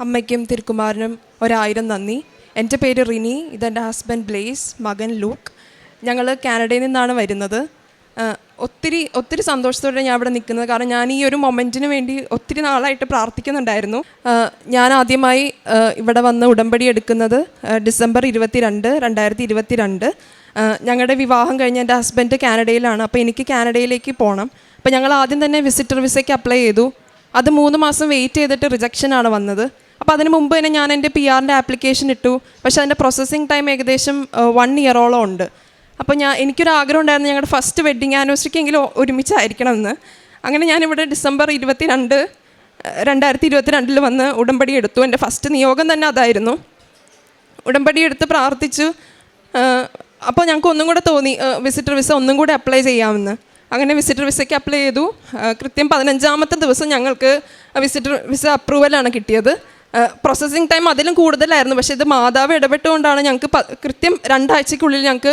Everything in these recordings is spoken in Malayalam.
അമ്മയ്ക്കും തിരുക്കുമാരനും 1000 നന്ദി. എൻ്റെ പേര് റിനി, ഇതെൻ്റെ ഹസ്ബൻഡ് ബ്ലേസ്, മകൻ ലൂക്ക്. ഞങ്ങൾ കാനഡയിൽ നിന്നാണ് വരുന്നത്. ഒത്തിരി സന്തോഷത്തോടെ ഞാൻ ഇവിടെ നിൽക്കുന്നത്. കാരണം ഞാൻ ഈ ഒരു മൊമെൻറ്റിന് വേണ്ടി ഒത്തിരി നാളായിട്ട് പ്രാർത്ഥിക്കുന്നുണ്ടായിരുന്നു. ഞാൻ ആദ്യമായി ഇവിടെ വന്ന് ഉടമ്പടി എടുക്കുന്നത് ഡിസംബർ 22, 2022. ഞങ്ങളുടെ വിവാഹം കഴിഞ്ഞ് എൻ്റെ ഹസ്ബൻഡ് കാനഡയിലാണ്. അപ്പോൾ എനിക്ക് കാനഡയിലേക്ക് പോകണം. അപ്പോൾ ഞങ്ങൾ ആദ്യം തന്നെ വിസിറ്റർ വിസയ്ക്ക് അപ്ലൈ ചെയ്തു. അത് 3 മാസം വെയിറ്റ് ചെയ്തിട്ട് റിജക്ഷനാണ് വന്നത്. അപ്പോൾ അതിന് മുമ്പ് തന്നെ ഞാൻ എൻ്റെ PR-ൻ്റെ ആപ്ലിക്കേഷൻ ഇട്ടു. പക്ഷേ അതിൻ്റെ പ്രോസസ്സിങ് ടൈം ഏകദേശം 1 ഇയറോളം ഉണ്ട്. അപ്പോൾ എനിക്കൊരാഗ്രഹം ഉണ്ടായിരുന്നു ഞങ്ങളുടെ ഫസ്റ്റ് വെഡ്ഡിങ് ആനിവേഴ്സറിക്കെങ്കിലും ഒരുമിച്ചായിരിക്കണമെന്ന്. അങ്ങനെ ഞാനിവിടെ ഡിസംബർ 22, 2022 വന്ന് ഉടമ്പടി എടുത്തു. എൻ്റെ ഫസ്റ്റ് നിയോഗം തന്നെ അതായിരുന്നു. ഉടമ്പടി എടുത്ത് പ്രാർത്ഥിച്ചു. അപ്പോൾ ഞങ്ങൾക്ക് ഒന്നും കൂടെ തോന്നി വിസിറ്റർ വിസ ഒന്നും കൂടെ അപ്ലൈ ചെയ്യാമെന്ന്. അങ്ങനെ വിസിറ്റർ വിസയ്ക്ക് അപ്ലൈ ചെയ്തു. കൃത്യം 15ാമത്തെ ദിവസം ഞങ്ങൾക്ക് വിസിറ്റർ വിസ അപ്രൂവലാണ് കിട്ടിയത്. പ്രോസസ്സിങ് ടൈം അതിലും കൂടുതലായിരുന്നു. പക്ഷേ ഇത് മാതാവ് ഇടപെട്ടുകൊണ്ടാണ് ഞങ്ങൾക്ക് കൃത്യം 2 ആഴ്ചയ്ക്കുള്ളിൽ ഞങ്ങൾക്ക്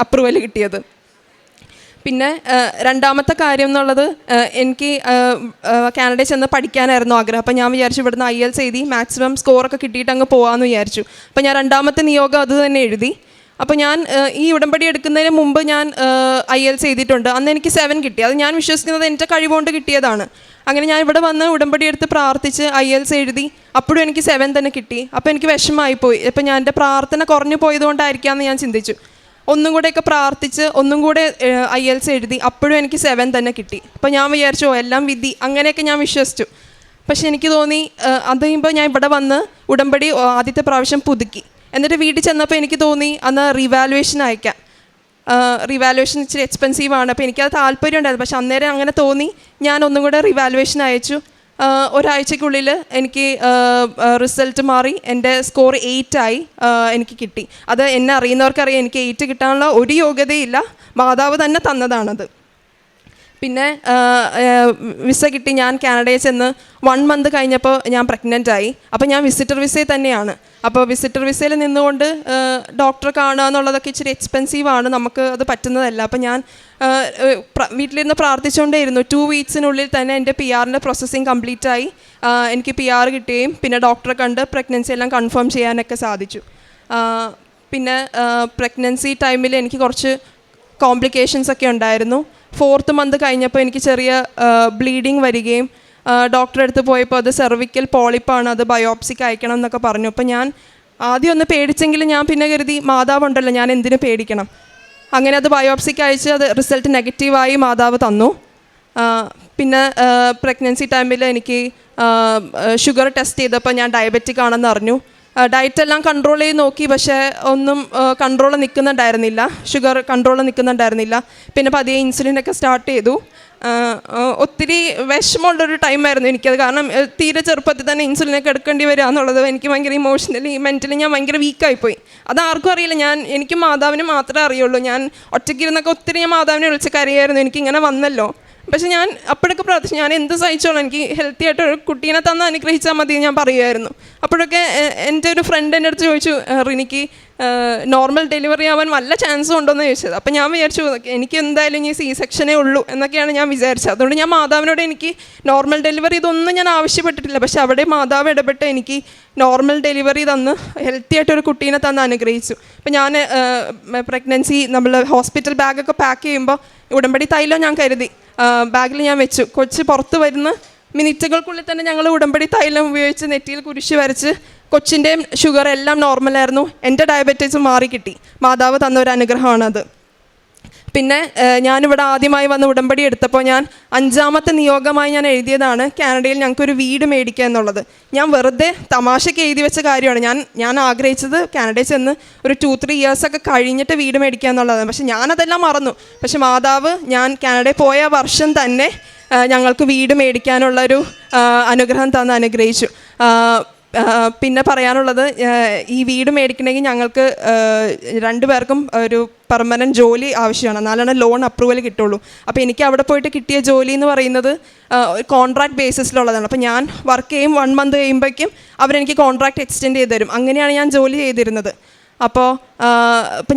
അപ്രൂവൽ കിട്ടിയത്. പിന്നെ രണ്ടാമത്തെ കാര്യം എന്നുള്ളത്, എനിക്ക് കാനഡയിൽ ചെന്ന് പഠിക്കാനായിരുന്നു ആഗ്രഹം. അപ്പോൾ ഞാൻ വിചാരിച്ചു ഇവിടുന്ന് IELTS എഴുതി മാക്സിമം സ്കോറൊക്കെ കിട്ടിയിട്ട് അങ്ങ് പോകാമെന്ന് വിചാരിച്ചു. അപ്പോൾ ഞാൻ രണ്ടാമത്തെ നിയോഗം അത് തന്നെ എഴുതി. അപ്പോൾ ഞാൻ ഈ ഉടമ്പടി എടുക്കുന്നതിന് മുമ്പ് ഞാൻ IELTS എഴുതിയിട്ടുണ്ട്. അന്ന് എനിക്ക് 7 കിട്ടി. അത് ഞാൻ വിശ്വസിക്കുന്നത് എൻ്റെ കഴിവുകൊണ്ട് കിട്ടിയതാണ്. അങ്ങനെ ഞാൻ ഇവിടെ വന്ന് ഉടമ്പടി എടുത്ത് പ്രാർത്ഥിച്ച് IELTS എഴുതി. അപ്പോഴും എനിക്ക് 7 തന്നെ കിട്ടി. അപ്പോൾ എനിക്ക് വിഷമമായിപ്പോയി. അപ്പോൾ ഞാൻ എൻ്റെ പ്രാർത്ഥന കുറഞ്ഞു പോയതുകൊണ്ടായിരിക്കാമെന്ന് ഞാൻ ചിന്തിച്ചു. ഒന്നും കൂടെയൊക്കെ പ്രാർത്ഥിച്ച് ഒന്നും കൂടെ IELTS എഴുതി. അപ്പോഴും എനിക്ക് 7 തന്നെ കിട്ടി. അപ്പോൾ ഞാൻ വിചാരിച്ചു എല്ലാം വിധി, അങ്ങനെയൊക്കെ ഞാൻ വിശ്വസിച്ചു. പക്ഷെ എനിക്ക് തോന്നി അത് കഴിയുമ്പോൾ ഞാൻ ഇവിടെ വന്ന് ഉടമ്പടി ആദ്യത്തെ പ്രാവശ്യം പുതുക്കി. എന്നിട്ട് വീട്ടിൽ ചെന്നപ്പോൾ എനിക്ക് തോന്നി അന്ന് റീവാലുവേഷൻ അയക്കാം. റീവാലുവേഷൻ ഇച്ചിരി എക്സ്പെൻസീവാണ്. അപ്പോൾ എനിക്കത് താല്പര്യം ഉണ്ടായിരുന്നു. പക്ഷെ അന്നേരം അങ്ങനെ തോന്നി ഞാൻ ഒന്നും കൂടെ റീവാലുവേഷൻ അയച്ചു. ഒരാഴ്ചയ്ക്കുള്ളിൽ എനിക്ക് റിസൾട്ട് മാറി. എൻ്റെ സ്കോർ 8 ആയി എനിക്ക് കിട്ടി. അത് എന്നെ അറിയുന്നവർക്കറിയാം എനിക്ക് 8 കിട്ടാനുള്ള ഒരു യോഗ്യതയില്ല, മാതാവ് തന്നെ തന്നതാണത്. പിന്നെ വിസ കിട്ടി. ഞാൻ കാനഡയിൽ ചെന്ന് 1 മന്ത് കഴിഞ്ഞപ്പോൾ ഞാൻ പ്രഗ്നൻ്റ് ആയി. അപ്പോൾ ഞാൻ വിസിറ്റർ വിസയിൽ തന്നെയാണ്. അപ്പോൾ വിസിറ്റർ വിസയിൽ നിന്നുകൊണ്ട് ഡോക്ടറെ കാണുക എന്നുള്ളതൊക്കെ ഇച്ചിരി എക്സ്പെൻസീവാണ്, നമുക്ക് അത് പറ്റുന്നതല്ല. അപ്പോൾ ഞാൻ വീട്ടിലിരുന്ന് പ്രാർത്ഥിച്ചുകൊണ്ടേയിരുന്നു. 2 വീക്സിനുള്ളിൽ തന്നെ എൻ്റെ PR-ൻ്റെ പ്രോസസ്സിങ് കംപ്ലീറ്റ് ആയി. എനിക്ക് PR കിട്ടുകയും പിന്നെ ഡോക്ടറെ കണ്ട് പ്രഗ്നൻസി എല്ലാം കൺഫേം ചെയ്യാനൊക്കെ സാധിച്ചു. പിന്നെ പ്രഗ്നൻസി ടൈമിൽ എനിക്ക് കുറച്ച് കോംപ്ലിക്കേഷൻസ് ഒക്കെ ഉണ്ടായിരുന്നു. 4th മന്ത് കഴിഞ്ഞപ്പോൾ എനിക്ക് ചെറിയ ബ്ലീഡിങ് വരികയും ഡോക്ടറെ അടുത്ത് പോയപ്പോൾ അത് സെർവിക്കൽ പോളിപ്പാണ്, അത് ബയോപ്സിക്ക് അയക്കണം എന്നൊക്കെ പറഞ്ഞു. അപ്പോൾ ഞാൻ ആദ്യം ഒന്ന് പേടിച്ചെങ്കിലും ഞാൻ പിന്നെ കരുതി മാതാവുണ്ടല്ലോ, ഞാൻ എന്തിനു പേടിക്കണം. അങ്ങനെ അത് ബയോപ്സിക്ക് അയച്ച് അത് റിസൾട്ട് നെഗറ്റീവായി മാതാവ് തന്നു. പിന്നെ പ്രഗ്നൻസി ടൈമിൽ എനിക്ക് ഷുഗർ ടെസ്റ്റ് ചെയ്തപ്പോൾ ഞാൻ ഡയബറ്റിക് ആണെന്ന് അറിഞ്ഞു. ഡയറ്റെല്ലാം കൺട്രോൾ ചെയ്ത് നോക്കി, പക്ഷേ ഒന്നും കൺട്രോൾ നിൽക്കുന്നുണ്ടായിരുന്നില്ല, ഷുഗർ കൺട്രോൾ നിൽക്കുന്നുണ്ടായിരുന്നില്ല. പിന്നെ പതിയെ ഇൻസുലിനൊക്കെ സ്റ്റാർട്ട് ചെയ്തു. ഒത്തിരി വിഷമമുള്ളൊരു ടൈമായിരുന്നു എനിക്കത്. കാരണം തീരെ ചെറുപ്പത്തിൽ തന്നെ ഇൻസുലിനൊക്കെ എടുക്കേണ്ടി വരിക എന്നുള്ളത് എനിക്ക് ഭയങ്കര ഇമോഷണലി മെൻ്റലി ഞാൻ ഭയങ്കര വീക്കായിപ്പോയി. അതാർക്കും അറിയില്ല, എനിക്ക് മാതാവിന് മാത്രമേ അറിയുള്ളൂ. ഞാൻ ഒറ്റയ്ക്കിരുന്നൊക്കെ ഒത്തിരി ഞാൻ മാതാവിനെ വിളിച്ച് കരയായിരുന്നു, എനിക്കിങ്ങനെ വന്നല്ലോ. പക്ഷെ ഞാൻ അപ്പോഴൊക്കെ പ്രാർത്ഥിച്ചു, ഞാൻ എന്ത് സഹിച്ചോളാം, എനിക്ക് ഹെൽത്തി ആയിട്ട് ഒരു കുട്ടീനെ തന്ന് അനുഗ്രഹിച്ചാൽ മതി ഞാൻ പറയുമായിരുന്നു. അപ്പോഴൊക്കെ എൻ്റെ ഒരു ഫ്രണ്ട് എൻ്റെ അടുത്ത് ചോദിച്ചു, റിനിക്ക് നോർമൽ ഡെലിവറി ആവാൻ വല്ല ചാൻസും ഉണ്ടോ എന്ന് ചോദിച്ചത്. അപ്പോൾ ഞാൻ വിചാരിച്ചു എനിക്ക് എന്തായാലും ഇനി C-സെക്ഷനേ ഉള്ളൂ എന്നൊക്കെയാണ് ഞാൻ വിചാരിച്ചത്. അതുകൊണ്ട് ഞാൻ മാതാവിനോട് എനിക്ക് നോർമൽ ഡെലിവറി ഇതൊന്നും ഞാൻ ആവശ്യപ്പെട്ടിട്ടില്ല. പക്ഷെ അവിടെ മാതാവ് ഇടപെട്ട് എനിക്ക് നോർമൽ ഡെലിവറി തന്ന് ഹെൽത്തി ആയിട്ടൊരു കുട്ടീനെ തന്ന് അനുഗ്രഹിച്ചു. അപ്പോൾ ഞാൻ പ്രഗ്നൻസി നമ്മൾ ഹോസ്പിറ്റൽ ബാഗൊക്കെ പാക്ക് ചെയ്യുമ്പോൾ ഉടമ്പടി തൈലം ഞാൻ കരുതി ബാഗിൽ ഞാൻ വെച്ചു. കൊച്ച് പുറത്ത് വരുന്ന മിനിറ്റുകൾക്കുള്ളിൽ തന്നെ ഞങ്ങൾ ഉടമ്പടി തൈലം ഉപയോഗിച്ച് നെറ്റിയിൽ കുരിശ് വരച്ച് കൊച്ചിൻ്റെയും ഷുഗർ എല്ലാം നോർമലായിരുന്നു. എൻ്റെ ഡയബറ്റീസ് മാറി കിട്ടി. മാതാവ് തന്ന ഒരു അനുഗ്രഹമാണത്. പിന്നെ ഞാനിവിടെ ആദ്യമായി വന്ന് ഉടമ്പടി എടുത്തപ്പോൾ ഞാൻ 5ാമത്തെ നിയോഗമായി ഞാൻ എഴുതിയതാണ് കാനഡയിൽ ഞങ്ങൾക്കൊരു വീട് മേടിക്കുക എന്നുള്ളത്. ഞാൻ വെറുതെ തമാശയ്ക്ക് എഴുതി വെച്ച കാര്യമാണ്. ഞാൻ ആഗ്രഹിച്ചത് കാനഡയിൽ ചെന്ന് ഒരു 2-3 ഇയേഴ്സൊക്കെ കഴിഞ്ഞിട്ട് വീട് മേടിക്കുക എന്നുള്ളതാണ്. പക്ഷെ ഞാനതെല്ലാം മറന്നു. പക്ഷെ മാതാവ് ഞാൻ കാനഡയിൽ പോയ വർഷം തന്നെ ഞങ്ങൾക്ക് വീട് മേടിക്കാനുള്ളൊരു അനുഗ്രഹം തന്ന് അനുഗ്രഹിച്ചു. പിന്നെ പറയാനുള്ളത്, ഈ വീട് മേടിക്കണമെങ്കിൽ ഞങ്ങൾക്ക് 2 പേർക്കും ഒരു പെർമനൻറ്റ് ജോലി ആവശ്യമാണ്, എന്നാലാണ് ലോൺ അപ്രൂവൽ കിട്ടുള്ളൂ. അപ്പോൾ എനിക്ക് അവിടെ പോയിട്ട് കിട്ടിയ ജോലി എന്ന് പറയുന്നത് കോൺട്രാക്ട് ബേസിസിലുള്ളതാണ്. അപ്പോൾ ഞാൻ വർക്ക് ചെയ്യും, 1 മന്ത് കഴിയുമ്പോഴേക്കും അവരെനിക്ക് കോൺട്രാക്ട് എക്സ്റ്റെൻഡ് ചെയ്ത് തരും. അങ്ങനെയാണ് ഞാൻ ജോലി ചെയ്തിരുന്നത്. അപ്പോൾ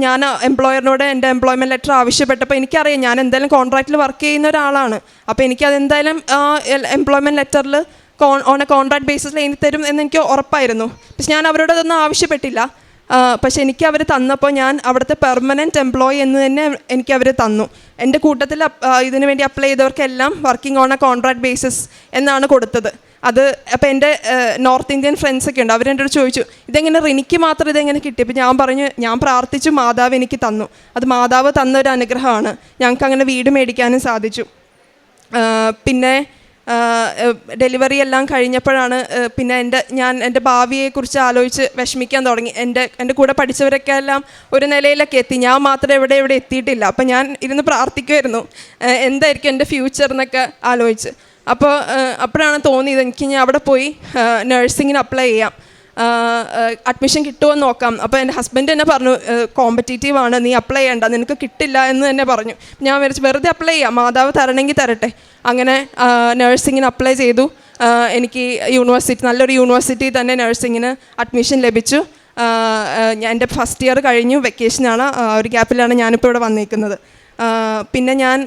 ഞാൻ എംപ്ലോയറിനോട് എൻ്റെ എംപ്ലോയ്മെൻറ്റ് ലെറ്റർ ആവശ്യപ്പെട്ടപ്പോൾ എനിക്കറിയാം ഞാൻ എന്തായാലും കോൺട്രാക്റ്റിൽ വർക്ക് ചെയ്യുന്ന ഒരാളാണ്. അപ്പോൾ എനിക്കതെന്തായാലും എംപ്ലോയ്മെൻറ്റ് ലെറ്ററിൽ ഓൺ എ കോൺട്രാക്ട് ബേസിസിൽ എഴുതി തരും എന്നെനിക്ക് ഉറപ്പായിരുന്നു. പക്ഷെ ഞാൻ അവരോട് അതൊന്നും ആവശ്യപ്പെട്ടില്ല. പക്ഷെ എനിക്ക് അവർ തന്നപ്പോൾ ഞാൻ അവിടുത്തെ പെർമനൻറ്റ് എംപ്ലോയി എന്ന് തന്നെ എനിക്ക് അവർ തന്നു. എൻ്റെ കൂട്ടത്തിൽ ഇതിനു വേണ്ടി അപ്ലൈ ചെയ്തവർക്കെല്ലാം working on a contract basis എന്നാണ് കൊടുത്തത്. അത് അപ്പോൾ എൻ്റെ നോർത്ത് ഇന്ത്യൻ ഫ്രണ്ട്സൊക്കെ ഉണ്ട്, അവരെൻ്റെ അടുത്ത് ചോദിച്ചു ഇതെങ്ങനെ റിനിക്ക് മാത്രം ഇതെങ്ങനെ കിട്ടി. അപ്പോൾ ഞാൻ പറഞ്ഞു ഞാൻ പ്രാർത്ഥിച്ചു, മാതാവ് എനിക്ക് തന്നു, അത് മാതാവ് തന്നൊരു അനുഗ്രഹമാണ്. ഞങ്ങൾക്ക് അങ്ങനെ വീട് മേടിക്കാനും സാധിച്ചു. പിന്നെ ഡെലിവറി എല്ലാം കഴിഞ്ഞപ്പോഴാണ് പിന്നെ ഞാൻ എൻ്റെ ഭാവിയെക്കുറിച്ച് ആലോചിച്ച് വിഷമിക്കാൻ തുടങ്ങി. എൻ്റെ കൂടെ പഠിച്ചവരൊക്കെ എല്ലാം ഒരു നിലയിലൊക്കെ എത്തി, ഞാൻ മാത്രം എവിടെ എത്തിയിട്ടില്ല. അപ്പോൾ ഞാൻ ഇരുന്ന് പ്രാർത്ഥിക്കുമായിരുന്നു എന്തായിരിക്കും എൻ്റെ ഫ്യൂച്ചർ എന്നൊക്കെ ആലോചിച്ച്. അപ്പോഴാണ് തോന്നിയത് എനിക്ക് ഞാൻ അവിടെ പോയി നഴ്സിങ്ങിന് അപ്ലൈ ചെയ്യാം, അഡ്മിഷൻ കിട്ടുമെന്ന് നോക്കാം. അപ്പോൾ എൻ്റെ ഹസ്ബൻഡ് തന്നെ പറഞ്ഞു കോമ്പറ്റീറ്റീവാണ്, നീ അപ്ലൈ ചെയ്യണ്ട, നിനക്ക് കിട്ടില്ല എന്ന് തന്നെ പറഞ്ഞു. ഞാൻ വിചാരിച്ചു വെറുതെ അപ്ലൈ ചെയ്യാം, മാതാവ് തരണമെങ്കിൽ തരട്ടെ. അങ്ങനെ നഴ്സിങ്ങിന് അപ്ലൈ ചെയ്തു. എനിക്ക് നല്ലൊരു യൂണിവേഴ്സിറ്റി തന്നെ നഴ്സിങ്ങിന് അഡ്മിഷൻ ലഭിച്ചു. എൻ്റെ ഫസ്റ്റ് ഇയർ കഴിഞ്ഞു, വെക്കേഷനാണ്, ഒരു ഗ്യാപ്പിലാണ് ഞാനിപ്പോൾ ഇവിടെ വന്നിരിക്കുന്നത്. പിന്നെ ഞാൻ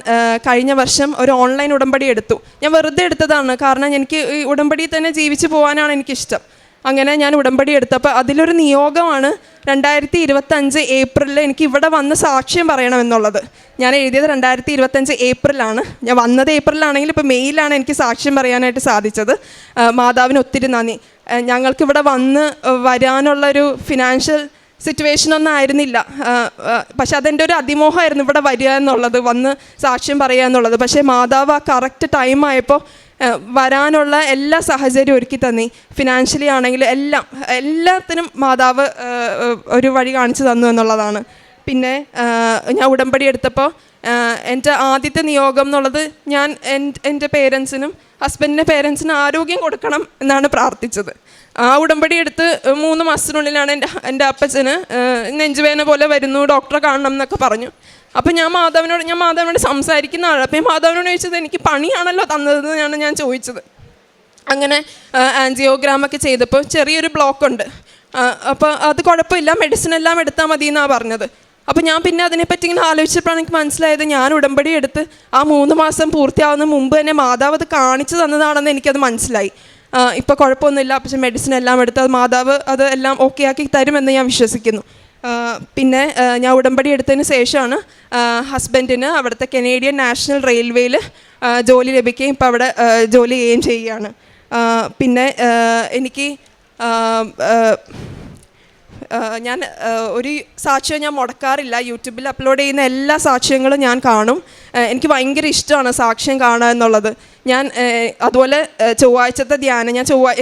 കഴിഞ്ഞ വർഷം ഒരു ഓൺലൈൻ ഉടമ്പടി എടുത്തു. ഞാൻ വെറുതെ എടുത്തതാണ്, കാരണം എനിക്ക് ഈ ഉടമ്പടി തന്നെ ജീവിച്ചു പോകാനാണ് എനിക്കിഷ്ടം. അങ്ങനെ ഞാൻ ഉടമ്പടി എടുത്തപ്പോൾ അതിലൊരു നിയോഗമാണ് 2025 ഏപ്രിലിൽ എനിക്ക് ഇവിടെ വന്ന് സാക്ഷ്യം പറയണമെന്നുള്ളത്. ഞാൻ എഴുതിയത് 2025 ഏപ്രിലാണ്. ഞാൻ വന്നത് ഏപ്രിലാണെങ്കിൽ ഇപ്പോൾ മെയ്യിലാണ് എനിക്ക് സാക്ഷ്യം പറയാനായിട്ട് സാധിച്ചത്. മാതാവിന് ഒത്തിരി നന്ദി. ഞങ്ങൾക്കിവിടെ വരാനുള്ളൊരു ഫിനാൻഷ്യൽ സിറ്റുവേഷനൊന്നും ആയിരുന്നില്ല, പക്ഷെ അതെൻ്റെ ഒരു അതിമോഹമായിരുന്നു ഇവിടെ വരിക എന്നുള്ളത്, വന്ന് സാക്ഷ്യം പറയുക എന്നുള്ളത്. പക്ഷേ മാതാവ് ആ കറക്റ്റ് ടൈമായപ്പോൾ വരാനുള്ള എല്ലാ സാഹചര്യവും ഒരുക്കി തന്നി. ഫിനാൻഷ്യലി ആണെങ്കിലും എല്ലാത്തിനും മാതാവ് ഒരു വഴി കാണിച്ചു തന്നു എന്നുള്ളതാണ്. പിന്നെ ഞാൻ ഉടമ്പടി എടുത്തപ്പോൾ എൻ്റെ ആദ്യത്തെ നിയോഗം എന്നുള്ളത് ഞാൻ എൻ്റെ പേരൻസിനും ഹസ്ബൻഡിൻ്റെ പേരൻസിനും ആരോഗ്യം കൊടുക്കണം എന്നാണ് പ്രാർത്ഥിച്ചത്. ആ ഉടമ്പടി എടുത്ത് 3 മാസത്തിനുള്ളിലാണ് എൻ്റെ അപ്പച്ചന് നെഞ്ചുവേദന പോലെ വരുന്നു, ഡോക്ടറെ കാണണം എന്നൊക്കെ പറഞ്ഞു. അപ്പോൾ ഞാൻ മാതാവിനോട് സംസാരിക്കുന്ന ആളാണ്. അപ്പോൾ മാതാവിനോട് ചോദിച്ചത് എനിക്ക് പണിയാണല്ലോ തന്നതെന്നാണ് ഞാൻ ചോദിച്ചത്. അങ്ങനെ ആൻജിയോഗ്രാമൊക്കെ ചെയ്തപ്പോൾ ചെറിയൊരു ബ്ലോക്കുണ്ട്. അപ്പോൾ അത് കുഴപ്പമില്ല, മെഡിസിൻ എല്ലാം എടുത്താൽ മതി എന്നാണ് പറഞ്ഞത്. അപ്പോൾ ഞാൻ പിന്നെ അതിനെപ്പറ്റി ഇങ്ങനെ ആലോചിച്ചപ്പോഴാണ് എനിക്ക് മനസ്സിലായത് ഞാൻ ഉടമ്പടി എടുത്ത് ആ 3 മാസം പൂർത്തിയാവുന്ന മുമ്പ് തന്നെ മാതാവ് അത് കാണിച്ചു തന്നതാണെന്ന് എനിക്കത് മനസ്സിലായി. ഇപ്പോൾ കുഴപ്പമൊന്നുമില്ല, പക്ഷേ മെഡിസിൻ എല്ലാം എടുത്ത് അത് മാതാവ് അത് എല്ലാം ഓക്കെ ആക്കി തരുമെന്ന് ഞാൻ വിശ്വസിക്കുന്നു. പിന്നെ ഞാൻ ഉടമ്പടി എടുത്തതിന് ശേഷമാണ് ഹസ്ബൻഡിന് അവിടുത്തെ കനേഡിയൻ നാഷണൽ റെയിൽവേയിൽ ജോലി ലഭിക്കുകയും ഇപ്പോൾ അവിടെ ജോലി ചെയ്യുകയും ചെയ്യുകയാണ്. പിന്നെ എനിക്ക് ഞാൻ ഒരു സാക്ഷ്യം ഞാൻ മുടക്കാറില്ല. യൂട്യൂബിൽ അപ്ലോഡ് ചെയ്യുന്ന എല്ലാ സാക്ഷ്യങ്ങളും ഞാൻ കാണും. എനിക്ക് ഭയങ്കര ഇഷ്ടമാണ് സാക്ഷ്യം കാണുക എന്നുള്ളത്. ഞാൻ അതുപോലെ ചൊവ്വാഴ്ചത്തെ ധ്യാനം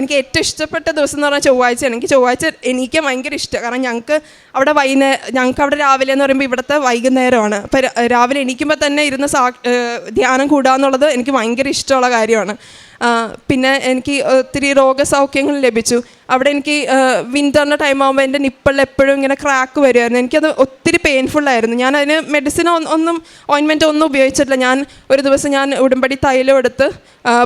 എനിക്ക് ഏറ്റവും ഇഷ്ടപ്പെട്ട ദിവസം എന്ന് പറഞ്ഞാൽ ചൊവ്വാഴ്ചയാണ്. എനിക്ക് ചൊവ്വാഴ്ച എനിക്ക് ഭയങ്കര ഇഷ്ടമാണ്, കാരണം ഞങ്ങൾക്ക് അവിടെ രാവിലെ എന്ന് പറയുമ്പോൾ ഇവിടുത്തെ വൈകുന്നേരമാണ്. അപ്പോൾ രാവിലെ എണീക്കുമ്പോൾ തന്നെ ഇരുന്ന് ധ്യാനം കൂടുക എന്നുള്ളത് എനിക്ക് ഭയങ്കര ഇഷ്ടമുള്ള കാര്യമാണ്. പിന്നെ എനിക്ക് ഒത്തിരി രോഗസൗഖ്യങ്ങൾ ലഭിച്ചു. അവിടെ എനിക്ക് വിൻ്ററിൻ്റെ ടൈം ആകുമ്പോൾ എൻ്റെ നിപ്പിളിൽ എപ്പോഴും ഇങ്ങനെ ക്രാക്ക് വരുമായിരുന്നു. എനിക്കത് ഒത്തിരി പെയിൻഫുള്ളായിരുന്നു. ഞാൻ അതിന് മെഡിസിൻ ഓയിൻമെൻറ്റ് ഒന്നും ഉപയോഗിച്ചിട്ടില്ല. ഒരു ദിവസം ഞാൻ ഉടമ്പടി തൈലം എടുത്ത്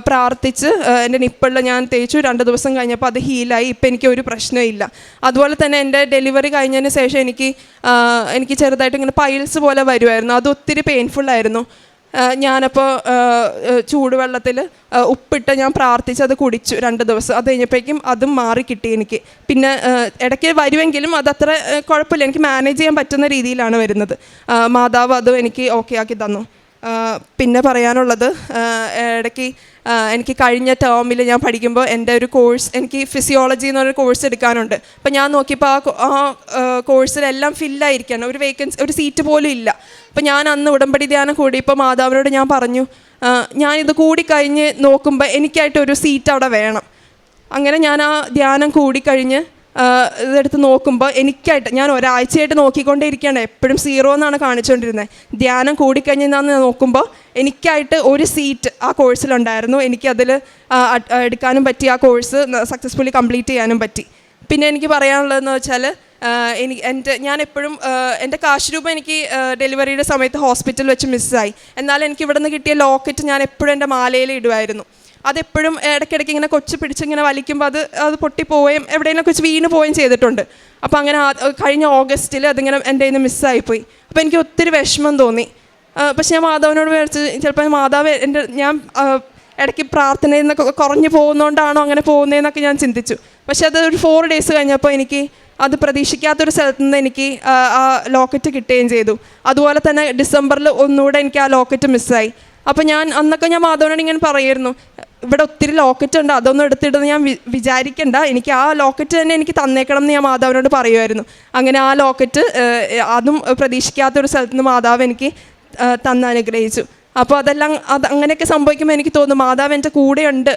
പ്രാർത്ഥിച്ച് എൻ്റെ നിപ്പിളിൽ ഞാൻ തേച്ചു. 2 ദിവസം കഴിഞ്ഞപ്പോൾ അത് ഹീലായി. ഇപ്പം എനിക്ക് ഒരു പ്രശ്നമില്ല. അതുപോലെ തന്നെ എൻ്റെ ഡെലിവറി കഴിഞ്ഞതിന് ശേഷം എനിക്ക് ചെറുതായിട്ട് ഇങ്ങനെ പൈൽസ് പോലെ വരുമായിരുന്നു. അത് ഒത്തിരി പെയിൻഫുള്ളായിരുന്നു. ഞാനപ്പോൾ ചൂടുവെള്ളത്തിൽ ഉപ്പിട്ട് ഞാൻ പ്രാർത്ഥിച്ച് അത് കുടിച്ചു 2 ദിവസം. അത് കഴിഞ്ഞപ്പോഴേക്കും അതും മാറി കിട്ടി എനിക്ക്. പിന്നെ ഇടയ്ക്ക് വരുമെങ്കിലും അതത്ര കുഴപ്പമില്ല, എനിക്ക് മാനേജ് ചെയ്യാൻ പറ്റുന്ന രീതിയിലാണ് വരുന്നത്. മാതാവ് അത് എനിക്ക് ഓക്കെ ആക്കി തന്നു. പിന്നെ പറയാനുള്ളത്, ഇടയ്ക്ക് എനിക്ക് കഴിഞ്ഞ ടേമിൽ ഞാൻ പഠിക്കുമ്പോൾ എൻ്റെ ഒരു കോഴ്സ്, എനിക്ക് ഫിസിയോളജി എന്നൊരു കോഴ്സ് എടുക്കാനുണ്ട്. അപ്പം ഞാൻ നോക്കിയപ്പോൾ ആ കോഴ്സിലെല്ലാം ഫില്ലായിരിക്കണം, ഒരു സീറ്റ് പോലും ഇല്ല. അപ്പം ഞാൻ അന്ന് ഉടമ്പടി ധ്യാനം കൂടിയപ്പോൾ മാതാവിനോട് ഞാൻ പറഞ്ഞു, ഞാനിത് കൂടിക്കഴിഞ്ഞ് നോക്കുമ്പോൾ എനിക്കായിട്ടൊരു സീറ്റ് അവിടെ വേണം. അങ്ങനെ ഞാൻ ആ ധ്യാനം കൂടിക്കഴിഞ്ഞ് ഇതെടുത്ത് നോക്കുമ്പോൾ ഞാൻ ഒരാഴ്ചയായിട്ട് നോക്കിക്കൊണ്ടേ ഇരിക്കുകയാണ്, എപ്പോഴും 0 എന്നാണ് കാണിച്ചുകൊണ്ടിരുന്നത്. ധ്യാനം കൂടിക്കഴിഞ്ഞാന്ന് നോക്കുമ്പോൾ എനിക്കായിട്ട് ഒരു സീറ്റ് ആ കോഴ്സിലുണ്ടായിരുന്നു. എനിക്കതിൽ എടുക്കാനും പറ്റി, ആ കോഴ്സ് സക്സസ്ഫുള്ളി കംപ്ലീറ്റ് ചെയ്യാനും പറ്റി. പിന്നെ എനിക്ക് പറയാനുള്ളതെന്ന് വെച്ചാൽ, ഞാൻ എപ്പോഴും എൻ്റെ കാശ് രൂപ എനിക്ക് ഡെലിവറിയുടെ സമയത്ത് ഹോസ്പിറ്റലിൽ വെച്ച് മിസ്സായി. എന്നാൽ എനിക്ക് ഇവിടെ നിന്ന് കിട്ടിയ ലോക്കറ്റ് ഞാൻ എപ്പോഴും എൻ്റെ മാലയിൽ ഇടുമായിരുന്നു. അതെപ്പോഴും ഇടയ്ക്കിടയ്ക്ക് ഇങ്ങനെ കൊച്ചു പിടിച്ചിങ്ങനെ വലിക്കുമ്പോൾ അത് പൊട്ടിപ്പോവുകയും എവിടെയെങ്കിലും വെച്ച് വീണ് പോവുകയും ചെയ്തിട്ടുണ്ട്. അപ്പോൾ അങ്ങനെ കഴിഞ്ഞ ഓഗസ്റ്റിൽ അതിങ്ങനെ എൻ്റെ കയ്യിൽ നിന്ന് മിസ്സായിപ്പോയി. അപ്പോൾ എനിക്ക് ഒത്തിരി വിഷമം തോന്നി. പക്ഷെ ഞാൻ മാതാവിനോട് വിചാരിച്ച് ചിലപ്പോൾ മാതാവ് ഇടയ്ക്ക് പ്രാർത്ഥനയിൽ നിന്നൊക്കെ കുറഞ്ഞു പോകുന്നതുകൊണ്ടാണോ അങ്ങനെ പോകുന്നതെന്നൊക്കെ ഞാൻ ചിന്തിച്ചു. പക്ഷെ അത് ഒരു 4 days കഴിഞ്ഞപ്പോൾ എനിക്ക് അത് പ്രതീക്ഷിക്കാത്തൊരു സ്ഥലത്ത് നിന്ന് എനിക്ക് ആ ലോക്കറ്റ് കിട്ടുകയും ചെയ്തു. അതുപോലെ തന്നെ ഡിസംബറിൽ ഒന്നുകൂടെ എനിക്ക് ആ ലോക്കറ്റ് മിസ്സായി. അപ്പോൾ അന്നൊക്കെ ഞാൻ മാധവനോട് ഇങ്ങനെ പറയുമായിരുന്നു, ഇവിടെ ഒത്തിരി ലോക്കറ്റ് ഉണ്ട്, അതൊന്നും എടുത്തിടുന്ന ഞാൻ വിചാരിക്കണ്ട, എനിക്ക് ആ ലോക്കറ്റ് തന്നെ എനിക്ക് തന്നേക്കണം എന്ന് ഞാൻ മാധവനോട് പറയുമായിരുന്നു. അങ്ങനെ ആ ലോക്കറ്റ് അതും പ്രതീക്ഷിക്കാത്തൊരു സ്ഥലത്ത് നിന്ന് മാതാവ് എനിക്ക് തന്നനുഗ്രഹിച്ചു. അപ്പോൾ അങ്ങനെയൊക്കെ സംഭവിക്കുമ്പോൾ എനിക്ക് തോന്നും മാതാവ് എൻ്റെ കൂടെയുണ്ട്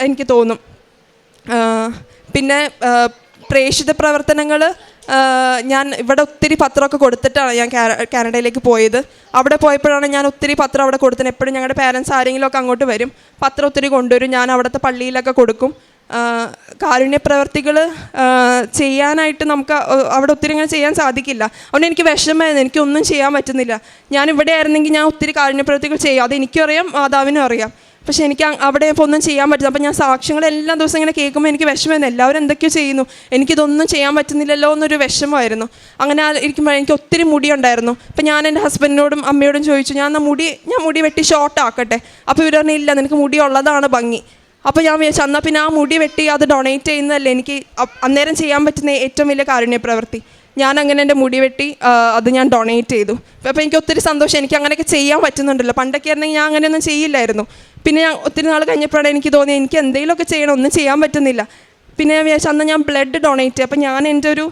എനിക്ക് തോന്നും. പിന്നെ പ്രേക്ഷിത പ്രവർത്തനങ്ങൾ ഞാൻ ഇവിടെ ഒത്തിരി പത്രമൊക്കെ കൊടുത്തിട്ടാണ് ഞാൻ കാനഡയിലേക്ക് പോയത്. അവിടെ പോയപ്പോഴാണ് ഞാൻ ഒത്തിരി പത്രം അവിടെ കൊടുത്തത്. എപ്പോഴും ഞങ്ങളുടെ പാരൻസ് ആരെങ്കിലുമൊക്കെ അങ്ങോട്ട് വരും, പത്രം ഒത്തിരി കൊണ്ടുവരും, ഞാൻ അവിടുത്തെ പള്ളിയിലൊക്കെ കൊടുക്കും. കാരുണ്യ പ്രവർത്തികൾ ചെയ്യാനായിട്ട് നമുക്ക് അവിടെ ഒത്തിരി അങ്ങനെ ചെയ്യാൻ സാധിക്കില്ല. അതുകൊണ്ട് എനിക്ക് വിഷമമായിരുന്നു, എനിക്കൊന്നും ചെയ്യാൻ പറ്റുന്നില്ല. ഞാൻ ഇവിടെ ആയിരുന്നെങ്കിൽ ഞാൻ ഒത്തിരി കാരുണ്യ പ്രവർത്തികൾ ചെയ്യും, അത് എനിക്കും അറിയാം മാതാവിനും അറിയാം. പക്ഷെ എനിക്ക് അവിടെ ഇപ്പോൾ ഒന്നും ചെയ്യാൻ പറ്റില്ല. അപ്പോൾ ഞാൻ സാക്ഷ്യങ്ങളെല്ലാ ദിവസം ഇങ്ങനെ കേൾക്കുമ്പോൾ എനിക്ക് വിഷമമായിരുന്നു, എല്ലാവരും എന്തൊക്കെയോ ചെയ്യുന്നു, എനിക്കിതൊന്നും ചെയ്യാൻ പറ്റുന്നില്ലല്ലോ എന്നൊരു വിഷമമായിരുന്നു. അങ്ങനെ ഇരിക്കുമ്പോൾ എനിക്ക് ഒത്തിരി മുടിയുണ്ടായിരുന്നു. അപ്പോൾ ഞാൻ എൻ്റെ ഹസ്ബൻഡിനോടും അമ്മയോടും ചോദിച്ചു, ഞാൻ മുടി വെട്ടി ഷോർട്ട് ആക്കട്ടെ. അപ്പോൾ ഇവർ പറഞ്ഞു, ഇല്ല നിനക്ക് മുടി ഉള്ളതാണ് ഭംഗി. അപ്പോൾ ഞാൻ വിചാരിച്ചു എന്നാൽ പിന്നെ ആ മുടി വെട്ടി അത് ഡൊണേറ്റ് ചെയ്യുന്നതല്ലേ എനിക്ക് അന്നേരം ചെയ്യാൻ പറ്റുന്ന ഏറ്റവും വലിയ കാരുണ്യ പ്രവൃത്തി. ഞാൻ അങ്ങനെ എൻ്റെ മുടി വെട്ടി അത് ഞാൻ ഡൊണേറ്റ് ചെയ്തു. അപ്പോൾ എനിക്ക് ഒത്തിരി സന്തോഷം, എനിക്ക് അങ്ങനെയൊക്കെ ചെയ്യാൻ പറ്റുന്നുണ്ടല്ലോ. പണ്ടൊക്കെ ആയിരുന്നെങ്കിൽ ഞാൻ അങ്ങനെയൊന്നും ചെയ്യില്ലായിരുന്നു. പിന്നെ ഞാൻ ഒത്തിരി നാൾ കഴിഞ്ഞപ്പോഴാണ് എനിക്ക് തോന്നി എനിക്ക് എന്തെങ്കിലുമൊക്കെ ചെയ്യണം, ഒന്നും ചെയ്യാൻ പറ്റുന്നില്ല. പിന്നെ ഞാൻ വിചാരിച്ചു അന്ന് ഞാൻ ബ്ലഡ് ഡൊണേറ്റ് ചെയ്യും. അപ്പോൾ ഞാൻ എൻ്റെ ഒരു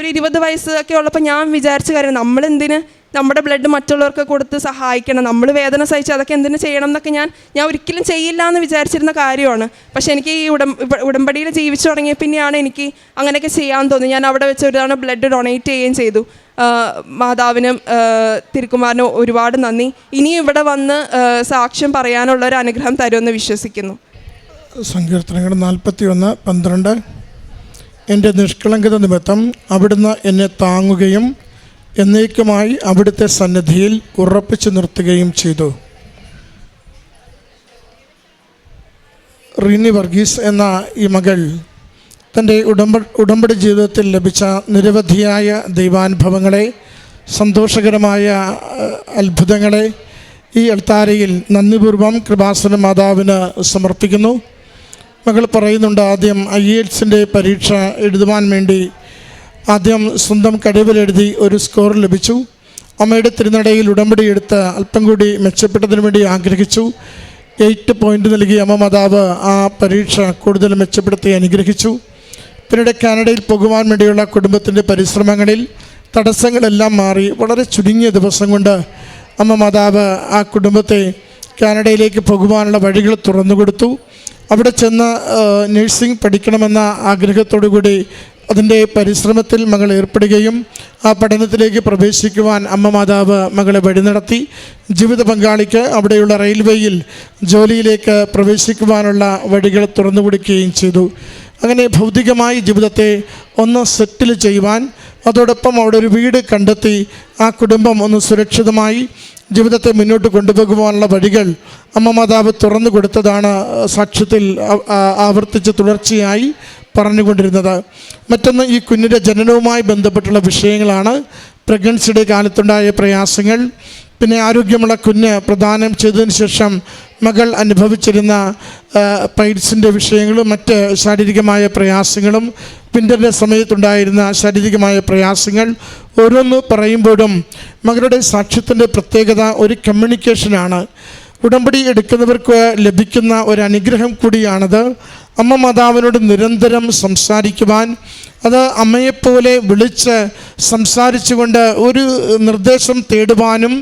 20 വയസ്സൊക്കെ ഉള്ളപ്പോൾ ഞാൻ വിചാരിച്ച കാര്യം, നമ്മളെന്തിന് നമ്മുടെ ബ്ലഡ് മറ്റുള്ളവർക്ക് കൊടുത്ത് സഹായിക്കണം, നമ്മൾ വേദന സഹിച്ച് അതൊക്കെ എന്തിനു ചെയ്യണം എന്നൊക്കെ ഞാൻ ഒരിക്കലും ചെയ്യില്ല എന്ന് വിചാരിച്ചിരുന്ന കാര്യമാണ്. പക്ഷേ എനിക്ക് ഈ ഉടമ്പടിയിൽ ജീവിച്ചു തുടങ്ങിയ പിന്നെയാണ് എനിക്ക് അങ്ങനെയൊക്കെ ചെയ്യാൻ തോന്നി. ഞാൻ അവിടെ വെച്ച് ഒരു തവണ ബ്ലഡ് ഡൊണേറ്റ് ചെയ്യുകയും ചെയ്തു. മാതാവിനും തിരുക്കുമാരനും ഒരുപാട് നന്ദി. ഇനിയും ഇവിടെ വന്ന് സാക്ഷ്യം പറയാനുള്ള ഒരു അനുഗ്രഹം തരുമെന്ന് വിശ്വസിക്കുന്നു. സങ്കീർത്തനങ്ങൾ 41:12 എൻ്റെ നിഷ്കളങ്കത നിമിത്തം അവിടുന്ന് എന്നെ താങ്ങുകയും എന്നേക്കുമായി അവിടുത്തെ സന്നിധിയിൽ ഉറപ്പിച്ചു നിർത്തുകയും ചെയ്തു. റീനി വർഗീസ് എന്ന ഈ മകൾ തൻ്റെ ഉടമ്പടി ജീവിതത്തിൽ ലഭിച്ച നിരവധിയായ ദൈവാനുഭവങ്ങളെ, സന്തോഷകരമായ അത്ഭുതങ്ങളെ ഈ അൾത്താരയിൽ നന്ദിപൂർവ്വം കൃപാസന മാതാവിന് സമർപ്പിക്കുന്നു. മകൾ പറയുന്നുണ്ട്, ആദ്യം IELTS പരീക്ഷ എഴുതുവാൻ വേണ്ടി ആദ്യം സ്വന്തം കഴിവിലെഴുതി ഒരു സ്കോർ ലഭിച്ചു. അമ്മയുടെ തിരുനടയിൽ ഉടമ്പടി എടുത്ത് അല്പം കൂടി മെച്ചപ്പെട്ടതിന് വേണ്ടി ആഗ്രഹിച്ചു. 8 പോയിൻ്റ് നൽകി അമ്മ മാതാവ് ആ പരീക്ഷ കൂടുതൽ മെച്ചപ്പെടുത്തി അനുഗ്രഹിച്ചു. പിന്നീട് കാനഡയിൽ പോകുവാൻ വേണ്ടിയുള്ള കുടുംബത്തിൻ്റെ പരിശ്രമങ്ങളിൽ തടസ്സങ്ങളെല്ലാം മാറി വളരെ ചുരുങ്ങിയ ദിവസം കൊണ്ട് അമ്മ മാതാവ് ആ കുടുംബത്തെ കാനഡയിലേക്ക് പോകുവാനുള്ള വഴികൾ തുറന്നു കൊടുത്തു. അവിടെ ചെന്ന് നഴ്സിംഗ് പഠിക്കണമെന്ന ആഗ്രഹത്തോടു കൂടി അതിൻ്റെ പരിശ്രമത്തിൽ മകൾ ഏർപ്പെടുകയും ആ പഠനത്തിലേക്ക് പ്രവേശിക്കുവാൻ അമ്മ മാതാവ് മകളെ വഴി നടത്തി. ജീവിത പങ്കാളിക്ക് അവിടെയുള്ള റെയിൽവേയിൽ ജോലിയിലേക്ക് പ്രവേശിക്കുവാനുള്ള വഴികൾ തുറന്നു കൊടുക്കുകയും ചെയ്തു. അങ്ങനെ ഭൗതികമായി ജീവിതത്തെ ഒന്ന് സെറ്റിൽ ചെയ്യുവാൻ, അതോടൊപ്പം അവിടെ ഒരു വീട് കണ്ടെത്തി ആ കുടുംബം ഒന്ന് സുരക്ഷിതമായി ജീവിതത്തെ മുന്നോട്ട് കൊണ്ടുപോകുവാനുള്ള വഴികൾ അമ്മ മാതാവ് തുറന്നു കൊടുത്തതാണ് സാക്ഷ്യത്തിൽ ആവർത്തിച്ച് തുടർച്ചയായി പറഞ്ഞുകൊണ്ടിരുന്നത്. മറ്റൊന്ന് ഈ കുഞ്ഞിൻ്റെ ജനനവുമായി ബന്ധപ്പെട്ടുള്ള വിഷയങ്ങളാണ്. പ്രഗ്നൻസിയുടെ കാലത്തുണ്ടായ പ്രയാസങ്ങൾ, പിന്നെ ആരോഗ്യമുള്ള കുഞ്ഞ് പ്രദാനം ചെയ്തതിന് ശേഷം മകൾ അനുഭവിച്ചിരുന്ന പൈൽസിൻ്റെ വിഷയങ്ങളും മറ്റ് ശാരീരികമായ പ്രയാസങ്ങളും, വിൻ്ററിൻ്റെ സമയത്തുണ്ടായിരുന്ന ശാരീരികമായ പ്രയാസങ്ങൾ ഓരോന്ന് പറയുമ്പോഴും മകളുടെ സാക്ഷ്യത്തിൻ്റെ പ്രത്യേകത ഒരു കമ്മ്യൂണിക്കേഷനാണ്. ഉടമ്പടി എടുക്കുന്നവർക്ക് ലഭിക്കുന്ന ഒരു അനുഗ്രഹം കൂടിയാണത്. അമ്മ മാതാവിനോട് നിരന്തരം സംസാരിക്കുവാൻ, അത് അമ്മയെപ്പോലെ വിളിച്ച് സംസാരിച്ചുകൊണ്ട് ഒരു നിർദ്ദേശം തേടുവാനും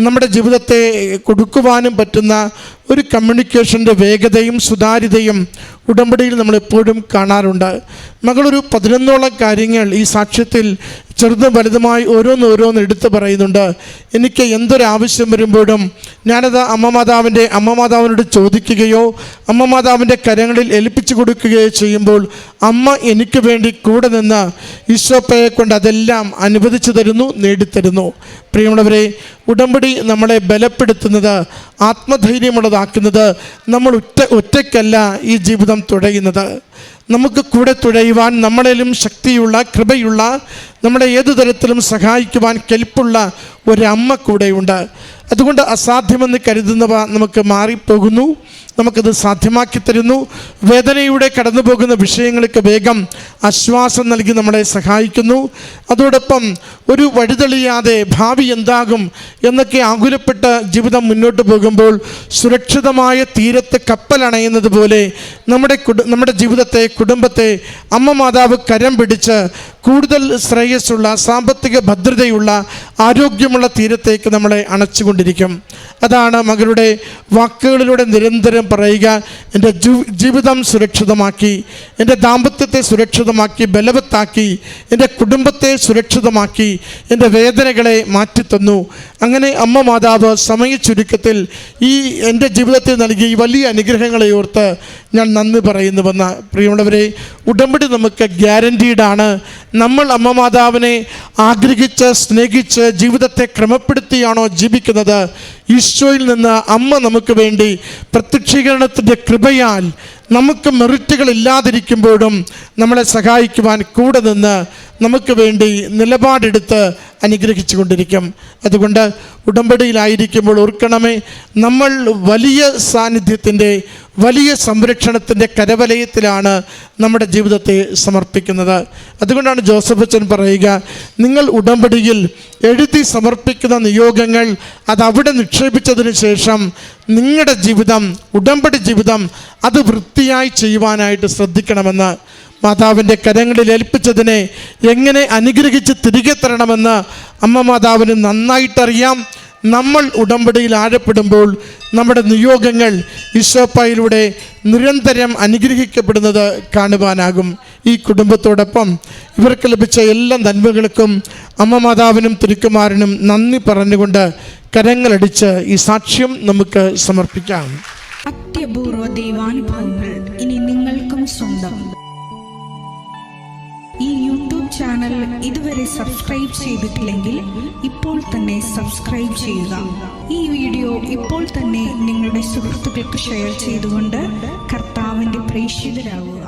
നമ്മുടെ ജീവിതത്തെ കൊടുക്കുവാനും പറ്റുന്ന ഒരു കമ്മ്യൂണിക്കേഷൻ്റെ വേഗതയും സുതാര്യതയും ഉടമ്പടിയിൽ നമ്മളെപ്പോഴും കാണാറുണ്ട്. മകളൊരു 11ഓളം കാര്യങ്ങൾ ഈ സാക്ഷ്യത്തിൽ ചെറുതും വലുതുമായി ഓരോന്നോരോന്ന് എടുത്തു പറയുന്നുണ്ട്. എനിക്ക് എന്തൊരാവശ്യം വരുമ്പോഴും ഞാനത് അമ്മ മാതാവിനോട് ചോദിക്കുകയോ അമ്മ മാതാവിൻ്റെ കരങ്ങളിൽ ഏൽപ്പിച്ചു കൊടുക്കുകയോ ചെയ്യുമ്പോൾ അമ്മ എനിക്ക് വേണ്ടി കൂടെ നിന്ന് ഈശോപ്പയെ കൊണ്ട് അതെല്ലാം അനുവദിച്ചു തരുന്നു, നേടിത്തരുന്നു. പ്രിയമുള്ളവരെ, ഉടമ്പടി നമ്മളെ ബലപ്പെടുത്തുന്നത്, ആത്മധൈര്യമുള്ളതാക്കുന്നത്, നമ്മൾ ഒറ്റയ്ക്കല്ല ഈ ജീവിതം തുഴയുന്നത്. നമുക്ക് കൂടെ തുഴയുവാൻ നമ്മളേലും ശക്തിയുള്ള, കൃപയുള്ള, നമ്മളെ ഏതു തരത്തിലും സഹായിക്കുവാൻ കെൽപ്പുള്ള ഒരമ്മ കൂടെയുണ്ട്. അതുകൊണ്ട് അസാധ്യമെന്ന് കരുതുന്നവ നമുക്ക് മാറിപ്പോകുന്നു, നമുക്കത് സാധ്യമാക്കി തരുന്നു. വേദനയുടെ കടന്നു പോകുന്ന വിഷയങ്ങൾക്ക് വേഗം ആശ്വാസം നൽകി നമ്മളെ സഹായിക്കുന്നു. അതോടൊപ്പം ഒരു വഴിതെളിയാതെ ഭാവി എന്താകും എന്നൊക്കെ ആകുലപ്പെട്ട് ജീവിതം മുന്നോട്ട് പോകുമ്പോൾ സുരക്ഷിതമായ തീരത്ത് കപ്പലണയുന്നത് പോലെ നമ്മുടെ ജീവിതത്തെ, കുടുംബത്തെ അമ്മ മാതാവ് കരം പിടിച്ച് കൂടുതൽ ശ്രേയസ്സുള്ള, സാമ്പത്തിക ഭദ്രതയുള്ള, ആരോഗ്യമുള്ള തീരത്തേക്ക് നമ്മളെ അണച്ചുകൊണ്ടിരിക്കും. അതാണ് മകളുടെ വാക്കുകളിലൂടെ നിരന്തരം പറയുക. എൻ്റെ ജീവിതം സുരക്ഷിതമാക്കി, എൻ്റെ ദാമ്പത്യത്തെ സുരക്ഷിതമാക്കി, ബലവത്താക്കി, എൻ്റെ കുടുംബത്തെ സുരക്ഷിതമാക്കി, എൻ്റെ വേദനകളെ മാറ്റിത്തന്നു. അങ്ങനെ അമ്മ മാതാവ് സമയ ചുരുക്കത്തിൽ ഈ എൻ്റെ ജീവിതത്തിൽ നൽകിയ ഈ വലിയ അനുഗ്രഹങ്ങളെ ഓർത്ത് ഞാൻ നന്ദി പറയുന്നുവെന്ന്. പ്രിയമുള്ളവരെ, ഉടമ്പടി നമുക്ക് ഗ്യാരൻറ്റീഡാണ്. നമ്മൾ അമ്മ മാതാവിനെ ആഗ്രഹിച്ച്, സ്നേഹിച്ച്, ജീവിതത്തെ ക്രമപ്പെടുത്തിയാണോ ജീവിക്കുന്നത്, ഈശോയിൽ നിന്ന് അമ്മ നമുക്ക് വേണ്ടി പ്രത്യക്ഷീകരണത്തിൻ്റെ കൃപയാൽ നമുക്ക് മെറിറ്റുകൾ ഇല്ലാതിരിക്കുമ്പോഴും നമ്മളെ സഹായിക്കുവാൻ കൂടെ നിന്ന് നമുക്ക് വേണ്ടി നിലപാടെടുത്ത് അനുഗ്രഹിച്ചു കൊണ്ടിരിക്കും. അതുകൊണ്ട് ഉടമ്പടിയിലായിരിക്കുമ്പോൾ ഓർക്കണമേ, നമ്മൾ വലിയ സാന്നിധ്യത്തിൻ്റെ, വലിയ സംരക്ഷണത്തിൻ്റെ കരവലയത്തിലാണ് നമ്മുടെ ജീവിതത്തെ സമർപ്പിക്കുന്നത്. അതുകൊണ്ടാണ് ജോസഫ് അച്ഛൻ പറയുക, നിങ്ങൾ ഉടമ്പടിയിൽ എഴുതി സമർപ്പിക്കുന്ന നിയോഗങ്ങൾ അതവിടെ നിക്ഷേപിച്ചതിന് ശേഷം നിങ്ങളുടെ ജീവിതം, ഉടമ്പടി ജീവിതം അത് വൃത്തിയായി ചെയ്യുവാനായിട്ട് ശ്രദ്ധിക്കണമെന്ന്. മാതാവിൻ്റെ കരങ്ങളിൽ ഏൽപ്പിച്ചതിനെ എങ്ങനെ അനുഗ്രഹിച്ച് തിരികെ തരണമെന്ന് അമ്മ മാതാവിന് നന്നായിട്ടറിയാം. നമ്മൾ ഉടമ്പടിയിൽ ആഴപ്പെടുമ്പോൾ നമ്മുടെ നിയോഗങ്ങൾ ഈശോപ്പായിലൂടെ നിരന്തരം അനുഗ്രഹിക്കപ്പെടുന്നത് കാണുവാനാകും. ഈ കുടുംബത്തോടൊപ്പം ഇവർക്ക് ലഭിച്ച എല്ലാ നന്മകൾക്കും അമ്മ മാതാവിനും തിരുക്കുമാരനും നന്ദി പറഞ്ഞുകൊണ്ട് കരങ്ങളടിച്ച് ഈ സാക്ഷ്യം നമുക്ക് സമർപ്പിക്കാം. അത്യപൂർവ ദൈവാനുഭവങ്ങൾ ഇനി നിങ്ങൾക്കും സ്വന്തം. ഈ യൂട്യൂബ് ചാനൽ ഇതുവരെ സബ്സ്ക്രൈബ് ചെയ്തിട്ടില്ലെങ്കിൽ ഇപ്പോൾ തന്നെ സബ്സ്ക്രൈബ് ചെയ്യുക. ഈ വീഡിയോ ഇപ്പോൾ തന്നെ നിങ്ങളുടെ സുഹൃത്തുക്കൾക്ക് ഷെയർ ചെയ്തുകൊണ്ട് കർത്താവിൻ്റെ പ്രേക്ഷിതരാകുക.